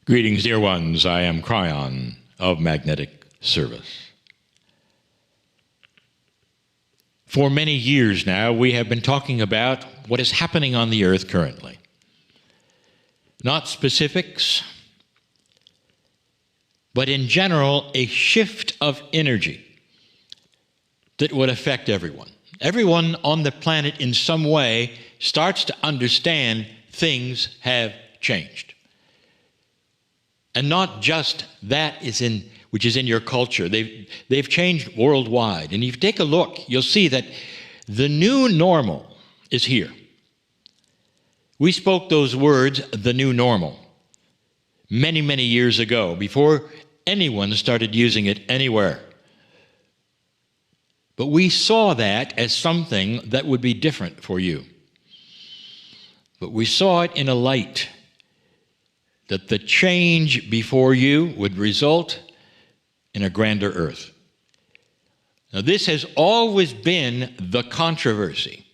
Greetings, dear ones. I am Kryon of Magnetic Service. For many years now, we have been talking about what is happening on the earth currently. Not specifics, but in general, a shift of energy that would affect everyone. Everyone on the planet in some way starts to understand things have changed. And not just that which is in your culture. They've changed worldwide. And if you take a look, you'll see that the new normal is here. We spoke those words, the new normal, many, many years ago, before anyone started using it anywhere. But we saw that as something that would be different for you. But we saw it in a light that the change before you would result in a grander earth. Now, this has always been the controversy.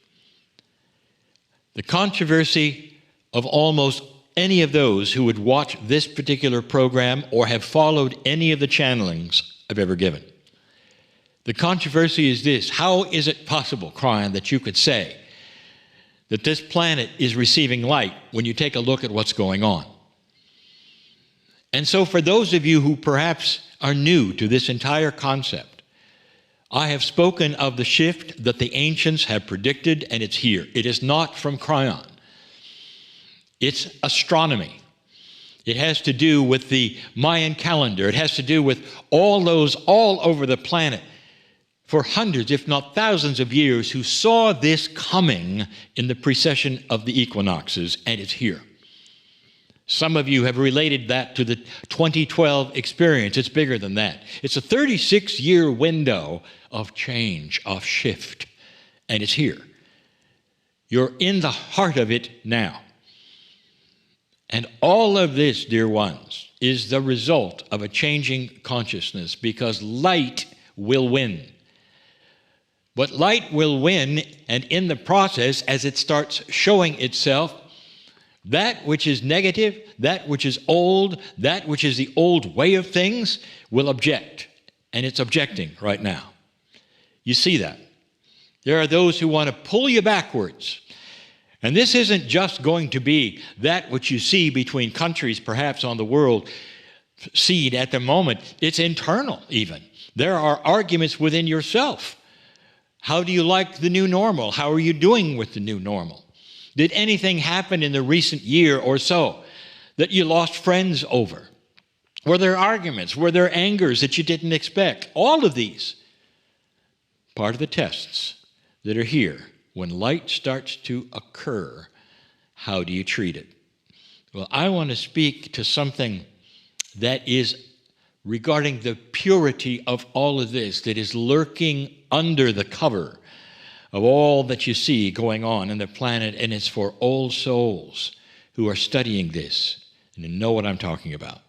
The controversy of almost any of those who would watch this particular program or have followed any of the channelings I've ever given. The controversy is this: how is it possible, Kryon, that you could say that this planet is receiving light when you take a look at what's going on? And so for those of you who perhaps are new to this entire concept, I have spoken of the shift that the ancients have predicted, and it's here. It is not from Kryon. It's astronomy. It has to do with the Mayan calendar. It has to do with all those all over the planet for hundreds, if not thousands of years, who saw this coming in the precession of the equinoxes, and it's here. Some of you have related that to the 2012 experience. It's bigger than that. It's a 36-year window of change, of shift, and it's here. You're in the heart of it now. And all of this, dear ones, is the result of a changing consciousness, because light will win. But light will win, and in the process, as it starts showing itself, that which is negative, that which is old, that which is the old way of things will object. And it's objecting right now. You see that. There are those who want to pull you backwards. And this isn't just going to be that which you see between countries, perhaps on the world scene at the moment. It's internal even. There are arguments within yourself. How do you like the new normal? How are you doing with the new normal? Did anything happen in the recent year or so that you lost friends over? Were there arguments? Were there angers that you didn't expect? All of these, part of the tests that are here. When light starts to occur, how do you treat it? Well, I want to speak to something that is regarding the purity of all of this that is lurking under the cover of all that you see going on in the planet, and it's for old souls who are studying this and know what I'm talking about.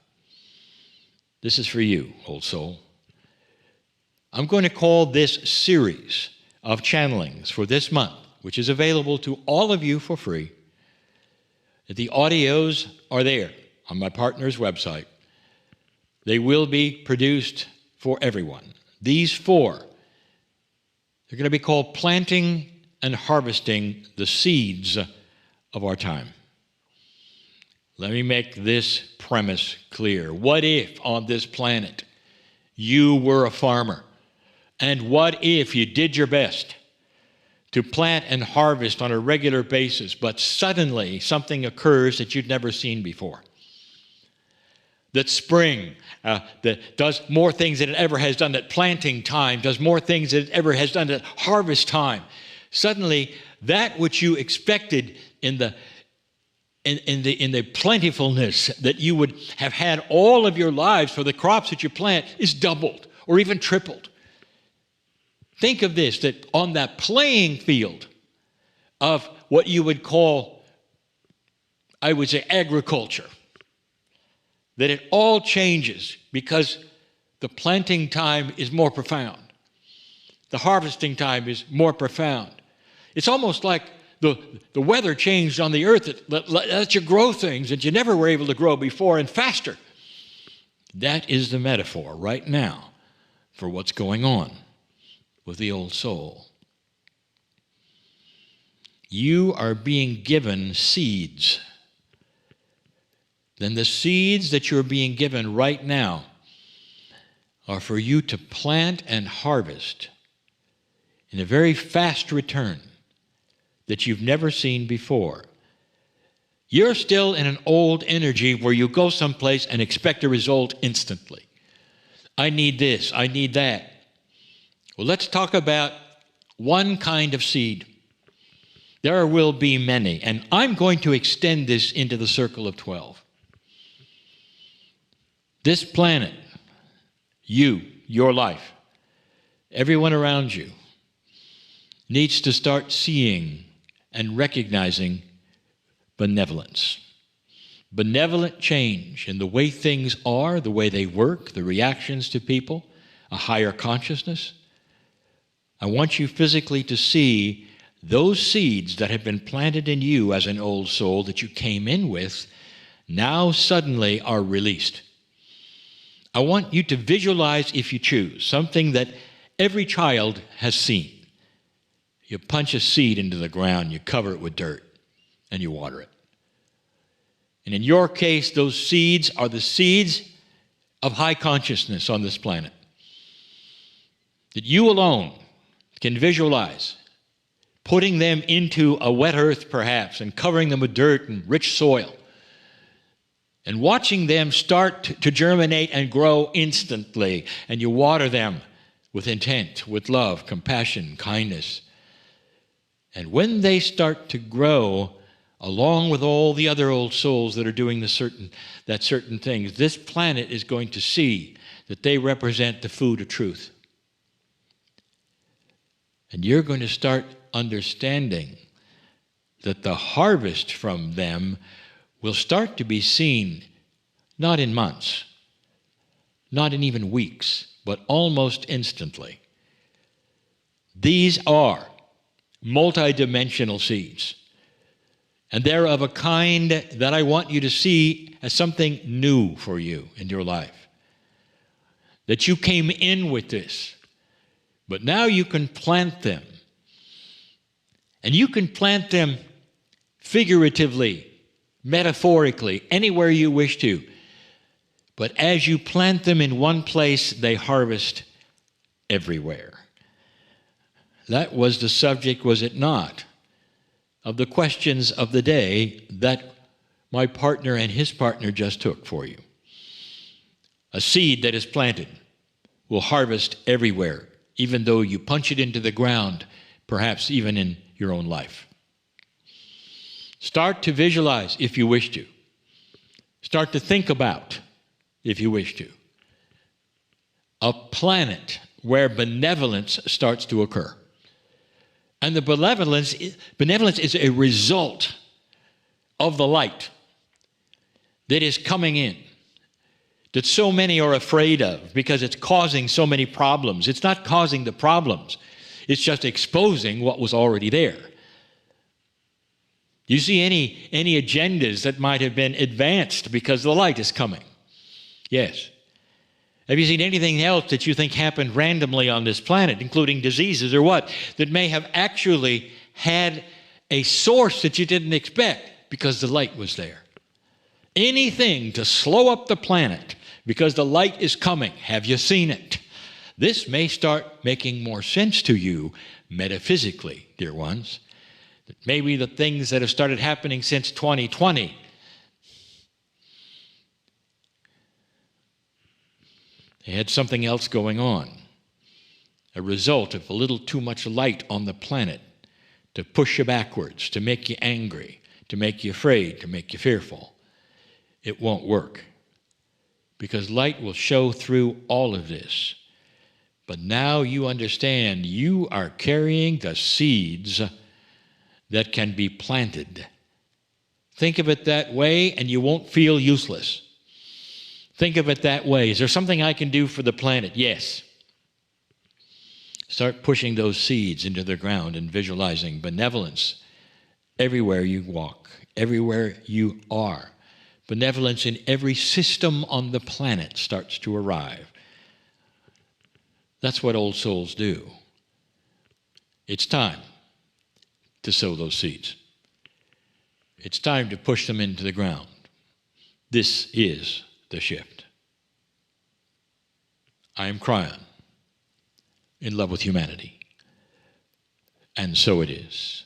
This is for you, old soul. I'm going to call this series of channelings for this month, which is available to all of you for free. The audios are there on my partner's website. They will be produced for everyone. These four, they're going to be called Planting and Harvesting the Seeds of Our Time. Let me make this premise clear. What if on this planet you were a farmer? And what if you did your best to plant and harvest on a regular basis, but suddenly something occurs that you'd never seen before? That spring that does more things than it ever has done at planting time, does more things than it ever has done at harvest time. Suddenly, that which you expected in the plentifulness that you would have had all of your lives for the crops that you plant is doubled or even tripled. Think of this, that on that playing field of what you would call, I would say, agriculture, that it all changes because the planting time is more profound. The harvesting time is more profound. It's almost like the weather changed on the earth that lets you grow things that you never were able to grow before and faster. That is the metaphor right now for what's going on with the old soul. You are being given seeds. Then the seeds that you're being given right now are for you to plant and harvest in a very fast return that you've never seen before. You're still in an old energy where you go someplace and expect a result instantly. I need this, I need that. Well, let's talk about one kind of seed. There will be many, and I'm going to extend this into the circle of 12. This planet, you, your life, everyone around you, needs to start seeing and recognizing benevolence. Benevolent change in the way things are, the way they work, the reactions to people, a higher consciousness. I want you physically to see those seeds that have been planted in you as an old soul that you came in with now suddenly are released. I want you to visualize, if you choose, something that every child has seen. You punch a seed into the ground, you cover it with dirt, and you water it. And in your case, those seeds are the seeds of high consciousness on this planet that you alone can visualize, putting them into a wet earth perhaps and covering them with dirt and rich soil and watching them start to germinate and grow instantly, and you water them with intent, with love, compassion, kindness. And when they start to grow, along with all the other old souls that are doing certain things, this planet is going to see that they represent the food of truth. And you're going to start understanding that the harvest from them will start to be seen not in months, not in even weeks, but almost instantly. These are multidimensional seeds. And they're of a kind that I want you to see as something new for you in your life. That you came in with this, but now you can plant them. And you can plant them figuratively, metaphorically, anywhere you wish to. But as you plant them in one place, they harvest everywhere. That was the subject, was it not, of the questions of the day that my partner and his partner just took for you. A seed that is planted will harvest everywhere, even though you punch it into the ground, perhaps even in your own life. Start to visualize if you wish to. Start to think about if you wish to. A planet where benevolence starts to occur. And the benevolence is a result of the light that is coming in, that so many are afraid of because it's causing so many problems. It's not causing the problems. It's just exposing what was already there. Do you see any agendas that might have been advanced because the light is coming? Yes. Have you seen anything else that you think happened randomly on this planet, including diseases or what, that may have actually had a source that you didn't expect because the light was there? Anything to slow up the planet because the light is coming. Have you seen it? This may start making more sense to you metaphysically, dear ones. That maybe the things that have started happening since 2020 they had something else going on, a result of a little too much light on the planet to push you backwards, to make you angry, to make you afraid, to make you fearful. It won't work because light will show through all of this. But now you understand you are carrying the seeds that can be planted. Think of it that way and you won't feel useless. Think of it that way. Is there something I can do for the planet? Yes. Start pushing those seeds into the ground and visualizing benevolence everywhere you walk, everywhere you are. Benevolence in every system on the planet starts to arrive. That's what old souls do. It's time to sow those seeds. It's time to push them into the ground. This is the shift. I am Kryon, in love with humanity. And so it is.